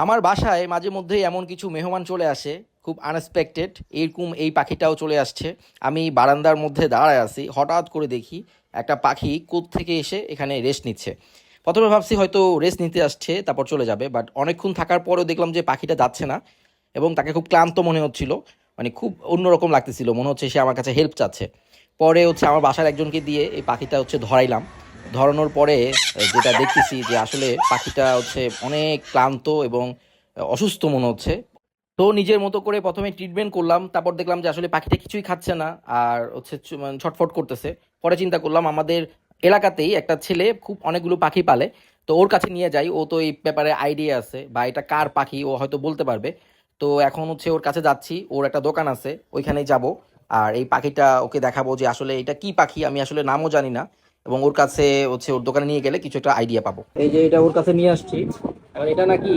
আমার বাসায় মাঝে মধ্যেই এমন কিছু মেহমান চলে আসে, খুব আনএক্সপেক্টেড। এরকম এই পাখিটাও চলে আসছে। আমি বারান্দার মধ্যে দাঁড়ায় আছি, হঠাৎ করে দেখি একটা পাখি থেকে এসে এখানে রেস্ট নিচ্ছে। প্রথমে ভাবছি হয়তো রেস্ট নিতে আসছে তারপর চলে যাবে, বাট অনেকক্ষণ থাকার পরেও দেখলাম যে পাখিটা যাচ্ছে না এবং তাকে খুব ক্লান্ত মনে হচ্ছিল। মানে খুব অন্যরকম লাগতেছিল, মনে হচ্ছে সে আমার কাছে হেল্প চাচ্ছে। পরে আমার বাসার একজনকে দিয়ে এই পাখিটা ধরাইলাম। ধরানোর পরে যেটা দেখতেছি যে আসলে পাখিটা অনেক ক্লান্ত এবং অসুস্থ মনে হচ্ছে। তো নিজের মতো করে প্রথমে ট্রিটমেন্ট করলাম, তারপর দেখলাম যে আসলে পাখিটা কিছুই খাচ্ছে না আর মানে ছটফট করতেছে। পরে চিন্তা করলাম আমাদের এলাকাতেই একটা ছেলে খুব অনেকগুলো পাখি পালে, তো ওর কাছে নিয়ে যাই, ও তো এই ব্যাপারে আইডিয়া আছে বা এটা কার পাখি ও হয়তো বলতে পারবে। তো এখন ওর কাছে যাচ্ছি, ওর একটা দোকান আছে ওইখানেই যাব। আর এই পাখিটা ওকে দেখাবো যে আসলে এটা কি পাখি, আমি আসলে নামও জানি না। এবং ওর কাছে ওর দোকানে নিয়ে গেলে কিছু একটা আইডিয়া পাবো। এই যে এটা ওর কাছে নিয়ে আসছি। এখন এটা নাকি